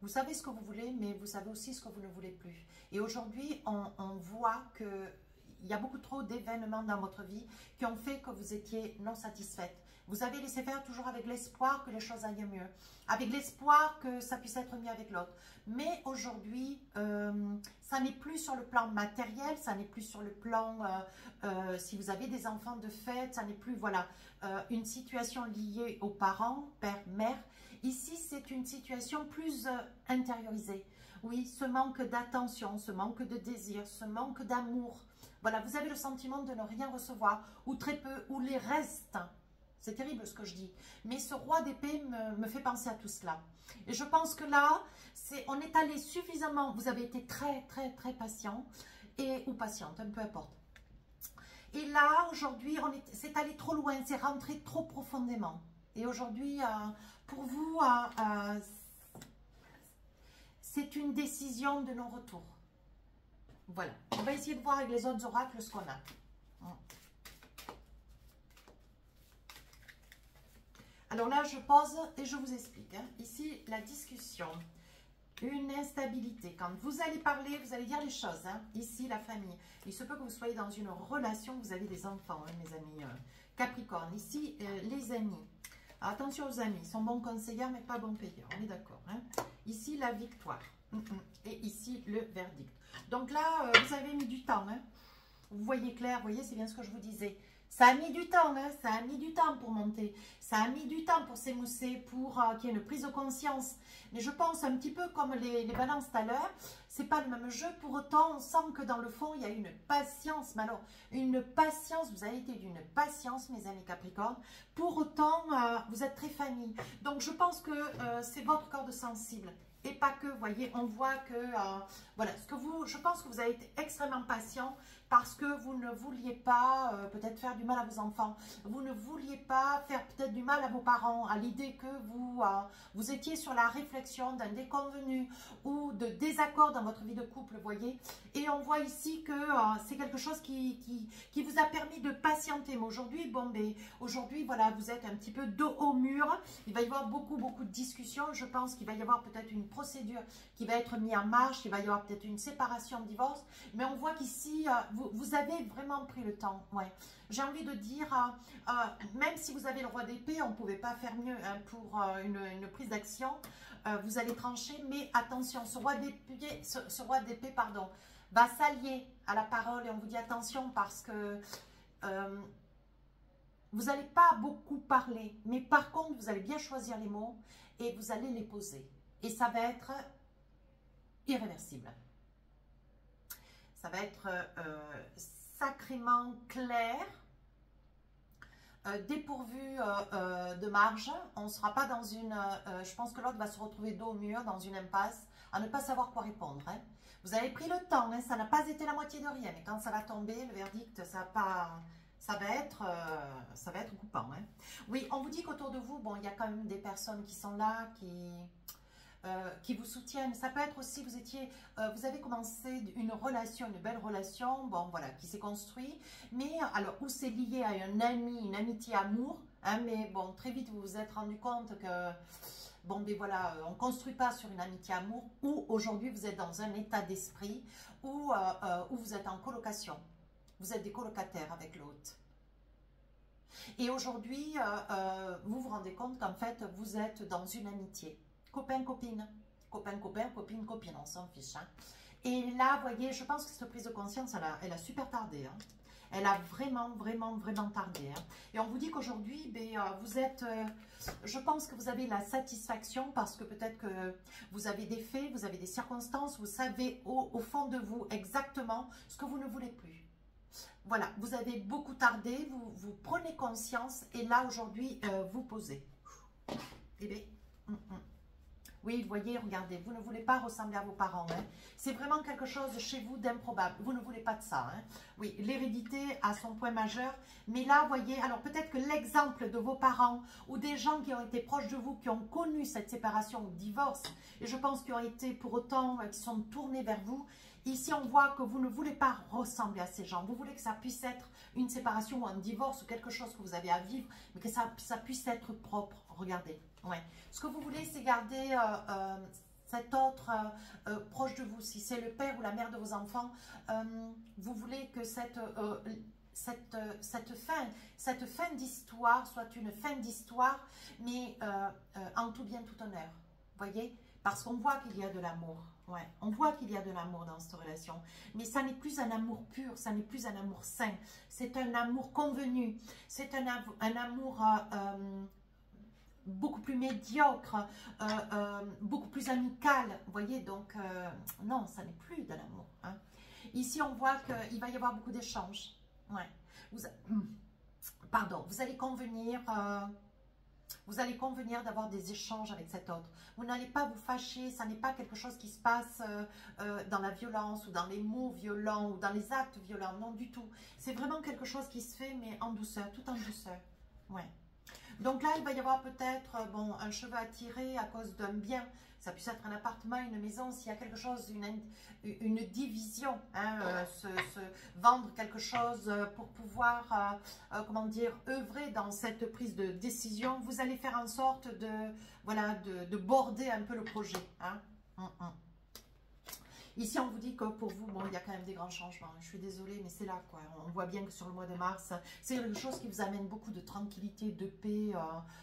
Vous savez ce que vous voulez, mais vous savez aussi ce que vous ne voulez plus. Et aujourd'hui, on voit que il y a beaucoup trop d'événements dans votre vie qui ont fait que vous étiez non satisfaite. Vous avez laissé faire toujours avec l'espoir que les choses aillent mieux, avec l'espoir que ça puisse être mieux avec l'autre. Mais aujourd'hui, ça n'est plus sur le plan matériel, ça n'est plus sur le plan, si vous avez des enfants de fait, ça n'est plus, voilà, une situation liée aux parents, père, mère. Ici, c'est une situation plus intériorisée. Oui, ce manque d'attention, ce manque de désir, ce manque d'amour. Voilà, vous avez le sentiment de ne rien recevoir, ou très peu, ou les restes. C'est terrible ce que je dis. Mais ce roi d'épée me fait penser à tout cela. Et je pense que là, on est allé suffisamment, vous avez été très, très, très patient, ou patiente, peu importe. Et là, aujourd'hui, c'est allé trop loin, c'est rentré trop profondément. Et aujourd'hui, pour vous, c'est une décision de non-retour. Voilà. On va essayer de voir avec les autres oracles ce qu'on a. Alors là, je pose et je vous explique. Ici, la discussion. Une instabilité. Quand vous allez parler, vous allez dire les choses. Ici, la famille. Il se peut que vous soyez dans une relation, vous avez des enfants, mes amis Capricorne. Ici, les amis. Alors, attention aux amis. Ils sont bons conseillers, mais pas bons payeurs. On est d'accord. Ici, la victoire. Et ici, le verdict. Donc là, vous avez mis du temps. Vous voyez clair, vous voyez, c'est bien ce que je vous disais. Ça a mis du temps, ça a mis du temps pour monter. Ça a mis du temps pour s'émousser, pour qu'il y ait une prise de conscience. Mais je pense un petit peu comme les balances tout à l'heure, c'est pas le même jeu. Pour autant, on sent que dans le fond, il y a une patience. Mais alors, une patience, vous avez été d'une patience, mes amis Capricorne. Pour autant, vous êtes très famille. Donc, je pense que c'est votre corde sensible. Et pas que, vous voyez, on voit que, voilà, je pense que vous avez été extrêmement patient parce que vous ne vouliez pas peut-être faire du mal à vos enfants. Vous ne vouliez pas faire peut-être du mal à vos parents, à l'idée que vous étiez sur la réflexion d'un déconvenu ou de désaccord dans votre vie de couple, vous voyez. Et on voit ici que c'est quelque chose qui vous a permis de patienter. Mais aujourd'hui, bon, ben, aujourd'hui, voilà, vous êtes un petit peu dos au mur. Il va y avoir beaucoup de discussions. Je pense qu'il va y avoir peut-être une procédure qui va être mise en marche. Il va y avoir peut-être une séparation, un divorce. Mais on voit qu'ici, vous avez vraiment pris le temps. Ouais. J'ai envie de dire, même si vous avez le roi d'épée, on ne pouvait pas faire mieux pour une prise d'action. Vous allez trancher, mais attention, ce roi d'épée, pardon, va s'allier à la parole et on vous dit attention parce que vous n'allez pas beaucoup parler, mais par contre, vous allez bien choisir les mots et vous allez les poser. Et ça va être irréversible. Ça va être sacrément clair, dépourvu de marge. On ne sera pas dans une... je pense que l'autre va se retrouver dos au mur, dans une impasse, à ne pas savoir quoi répondre. Vous avez pris le temps, ça n'a pas été la moitié de rien. Mais quand ça va tomber, le verdict, ça va être coupant. Oui, on vous dit qu'autour de vous, bon, il y a quand même des personnes qui sont là, qui vous soutiennent. Ça peut être aussi, vous avez commencé une relation, une belle relation, bon voilà, qui s'est construite, mais alors où c'est lié à un ami, une amitié, amour, mais bon, très vite vous vous êtes rendu compte que, bon ben voilà, on ne construit pas sur une amitié, amour, ou aujourd'hui vous êtes dans un état d'esprit où vous êtes en colocation, vous êtes des colocataires avec l'autre. Et aujourd'hui, vous vous rendez compte qu'en fait, vous êtes dans une amitié. Copain, copine, copain, copain, copine, copine, on s'en fiche. Et là, vous voyez, je pense que cette prise de conscience, elle a super tardé. Elle a vraiment tardé. Et on vous dit qu'aujourd'hui, vous êtes, je pense que vous avez la satisfaction parce que peut-être que vous avez des faits, vous avez des circonstances, vous savez au fond de vous exactement ce que vous ne voulez plus. Voilà, vous avez beaucoup tardé, vous prenez conscience et là, aujourd'hui, vous posez. Eh bien, oui, vous voyez, regardez, vous ne voulez pas ressembler à vos parents. C'est vraiment quelque chose chez vous d'improbable. Vous ne voulez pas de ça. Oui, l'hérédité a son point majeur. Mais là, vous voyez, alors peut-être que l'exemple de vos parents ou des gens qui ont été proches de vous, qui ont connu cette séparation ou divorce, et je pense qu'ils ont été pour autant, qui sont tournés vers vous, ici, on voit que vous ne voulez pas ressembler à ces gens. Vous voulez que ça puisse être une séparation ou un divorce ou quelque chose que vous avez à vivre, mais que ça puisse être propre. Regardez. Ouais. Ce que vous voulez, c'est garder cet autre proche de vous, si c'est le père ou la mère de vos enfants, vous voulez que cette fin d'histoire soit une fin d'histoire, mais en tout bien, tout honneur. Voyez? Parce qu'on voit qu'il y a de l'amour. Ouais, on voit qu'il y a de l'amour dans cette relation. Mais ça n'est plus un amour pur, ça n'est plus un amour sain. C'est un amour convenu. C'est un amour beaucoup plus médiocre, beaucoup plus amical. Vous voyez, donc, non, ça n'est plus de l'amour. Hein. Ici, on voit qu'il va y avoir beaucoup d'échanges. Ouais. Pardon, vous allez convenir d'avoir des échanges avec cet autre. Vous n'allez pas vous fâcher, ça n'est pas quelque chose qui se passe dans la violence ou dans les mots violents ou dans les actes violents, non du tout. C'est vraiment quelque chose qui se fait, mais en douceur, tout en douceur. Ouais. Donc là, il va y avoir peut-être un cheveu à tirer à cause d'un bien. Ça puisse être un appartement, une maison, s'il y a quelque chose, une division, hein, vendre quelque chose pour pouvoir, comment dire, œuvrer dans cette prise de décision. Vous allez faire en sorte de border un peu le projet. Hein. Ici, on vous dit que pour vous, bon, il y a quand même des grands changements. Je suis désolée, mais c'est là, quoi. On voit bien que sur le mois de mars, c'est quelque chose qui vous amène beaucoup de tranquillité, de paix.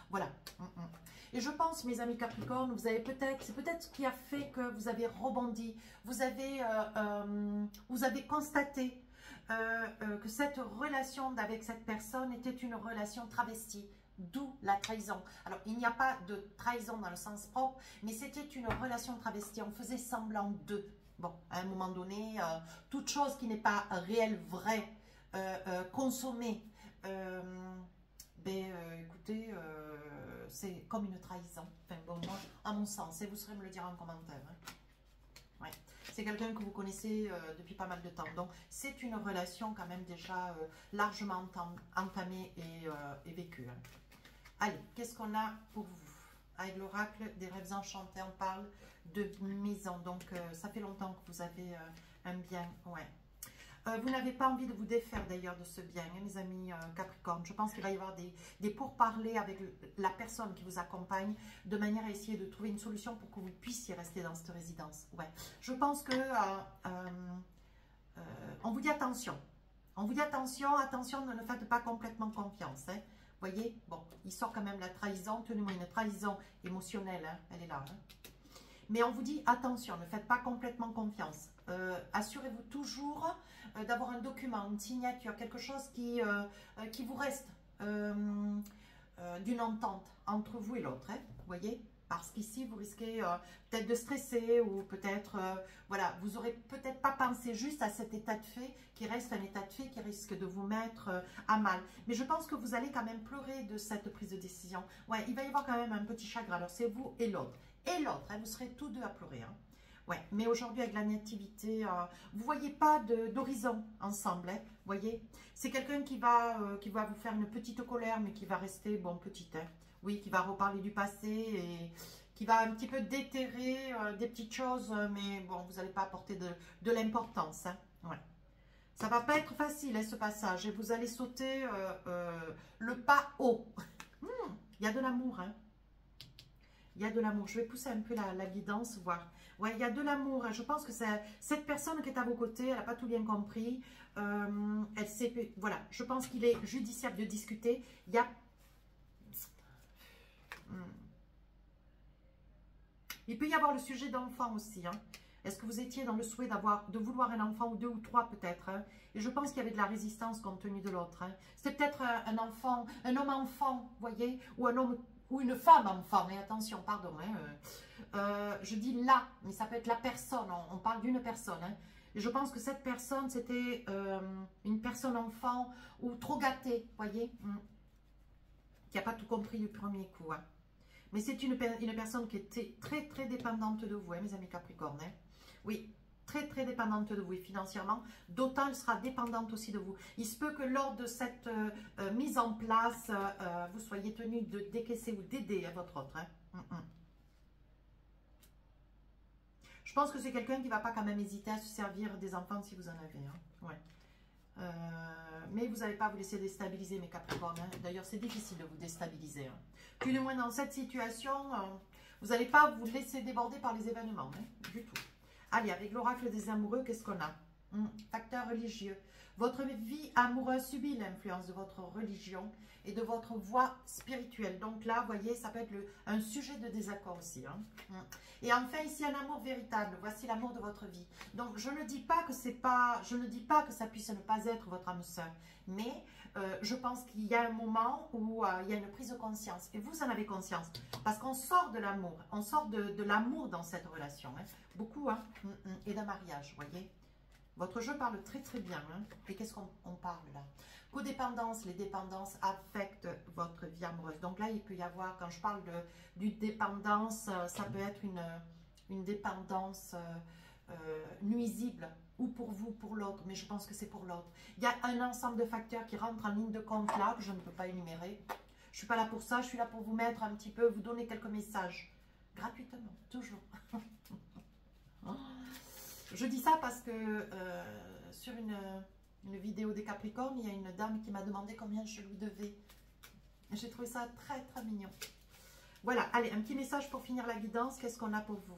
Voilà. Et je pense, mes amis Capricorne, vous avez c'est peut-être ce qui a fait que vous avez rebondi. Vous avez constaté que cette relation avec cette personne était une relation travestie. D'où la trahison. Alors, il n'y a pas de trahison dans le sens propre, mais c'était une relation travestie. On faisait semblant d'eux. Bon, à un moment donné, toute chose qui n'est pas réelle, vraie, consommée, écoutez, c'est comme une trahison. Enfin, bon, moi, à mon sens, et vous saurez me le dire en commentaire. Hein. Ouais. C'est quelqu'un que vous connaissez depuis pas mal de temps. Donc, c'est une relation quand même déjà largement entamée et vécue. Hein. Allez, qu'est-ce qu'on a pour vous? Avec l'oracle des rêves enchantés, on parle de maison. Donc, ça fait longtemps que vous avez un bien. Ouais. Vous n'avez pas envie de vous défaire d'ailleurs de ce bien, hein, mes amis Capricorne. Je pense qu'il va y avoir des pourparlers avec la personne qui vous accompagne de manière à essayer de trouver une solution pour que vous puissiez rester dans cette résidence. Ouais. Je pense que on vous dit attention. On vous dit attention, attention, ne faites pas complètement confiance. Hein. Voyez, bon, il sort quand même la trahison, tenez-moi une trahison émotionnelle, hein, elle est là. Hein. Mais on vous dit, attention, ne faites pas complètement confiance. Assurez-vous toujours d'avoir un document, une signature, quelque chose qui vous reste d'une entente entre vous et l'autre, hein, voyez. Parce qu'ici, vous risquez peut-être de stresser ou peut-être, voilà, vous n'aurez peut-être pas pensé juste à cet état de fait qui reste un état de fait qui risque de vous mettre à mal. Mais je pense que vous allez quand même pleurer de cette prise de décision. Ouais, il va y avoir quand même un petit chagrin. Alors, c'est vous et l'autre. Et l'autre, hein, vous serez tous deux à pleurer. Hein. Ouais, mais aujourd'hui, avec la nativité, vous ne voyez pas d'horizon ensemble. Hein, voyez, c'est quelqu'un qui va vous faire une petite colère, mais qui va rester, bon, petite, hein. Oui, qui va reparler du passé et qui va un petit peu déterrer des petites choses, mais bon, vous n'allez pas apporter de l'importance. Hein. Ouais. Ça ne va pas être facile, hein, ce passage, et vous allez sauter le pas haut. Il y a de l'amour, hein. Il y a de l'amour. Je vais pousser un peu la guidance, voir. Ouais, il y a de l'amour. Hein. Je pense que cette personne qui est à vos côtés, elle n'a pas tout bien compris. Elle sait, voilà, je pense qu'il est judiciable de discuter. Il y a... Il peut y avoir le sujet d'enfant aussi. Hein. Est-ce que vous étiez dans le souhait de vouloir un enfant ou deux ou trois peut-être, hein? Et je pense qu'il y avait de la résistance compte tenu de l'autre. Hein. C'était peut-être un enfant, un homme enfant, voyez, ou un homme ou une femme enfant. Mais attention, pardon. Hein, je dis là, mais ça peut être la personne. On parle d'une personne. Hein. Et je pense que cette personne, c'était une personne enfant ou trop gâtée, voyez, qui n'a pas tout compris du premier coup. Hein. Mais c'est une personne qui était très, très dépendante de vous, hein, mes amis Capricorne. Hein. Oui, très, très dépendante de vous et financièrement. D'autant, elle sera dépendante aussi de vous. Il se peut que lors de cette mise en place, vous soyez tenu de décaisser ou d'aider à votre autre. Hein. Je pense que c'est quelqu'un qui ne va pas quand même hésiter à se servir des enfants si vous en avez. Hein. Ouais. Mais vous n'allez pas vous laisser déstabiliser, mes Capricornes. Hein. D'ailleurs, c'est difficile de vous déstabiliser. Hein. Plus ou moins dans cette situation, Vous n'allez pas vous laisser déborder par les événements, hein, du tout. Allez, avec l'oracle des amoureux, qu'est-ce qu'on a? Facteur religieux. Votre vie amoureuse subit l'influence de votre religion et de votre voie spirituelle. Donc là, vous voyez, ça peut être un sujet de désaccord aussi. Hein. Et enfin, ici, un amour véritable. Voici l'amour de votre vie. Donc, je ne dis pas que ça puisse ne pas être votre âme sœur, mais je pense qu'il y a un moment où il y a une prise de conscience. Et vous en avez conscience. Parce qu'on sort de l'amour. On sort de l'amour dans cette relation. Hein. Beaucoup, hein. Et d'un mariage, vous voyez. Votre jeu parle très très bien. Hein. Et qu'est-ce qu'on parle là? Codépendance, les dépendances affectent votre vie amoureuse. Donc là, il peut y avoir, quand je parle d'une dépendance, ça peut être une dépendance nuisible, ou pour vous, pour l'autre, mais je pense que c'est pour l'autre. Il y a un ensemble de facteurs qui rentrent en ligne de compte là, que je ne peux pas énumérer. Je ne suis pas là pour ça, je suis là pour vous mettre un petit peu, vous donner quelques messages, gratuitement, toujours. Je dis ça parce que sur une vidéo des Capricornes, il y a une dame qui m'a demandé combien je lui devais. J'ai trouvé ça très très mignon. Voilà, allez, un petit message pour finir la guidance. Qu'est-ce qu'on a pour vous?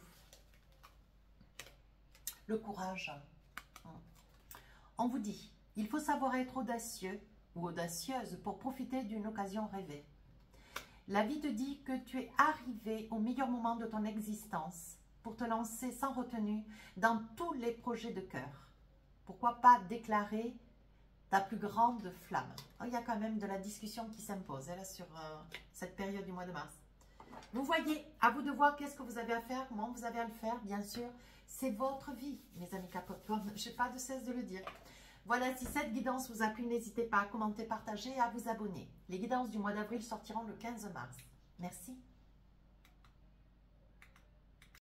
Le courage. On vous dit, il faut savoir être audacieux ou audacieuse pour profiter d'une occasion rêvée. La vie te dit que tu es arrivé au meilleur moment de ton existence pour te lancer sans retenue dans tous les projets de cœur. Pourquoi pas déclarer ta plus grande flamme? Il y a quand même de la discussion qui s'impose là, sur cette période du mois de mars. Vous voyez, à vous de voir qu'est-ce que vous avez à faire, comment vous avez à le faire, bien sûr. C'est votre vie, mes amis Capricorne. Je n'ai pas de cesse de le dire. Voilà, si cette guidance vous a plu, n'hésitez pas à commenter, partager et à vous abonner. Les guidances du mois d'avril sortiront le 15 mars. Merci.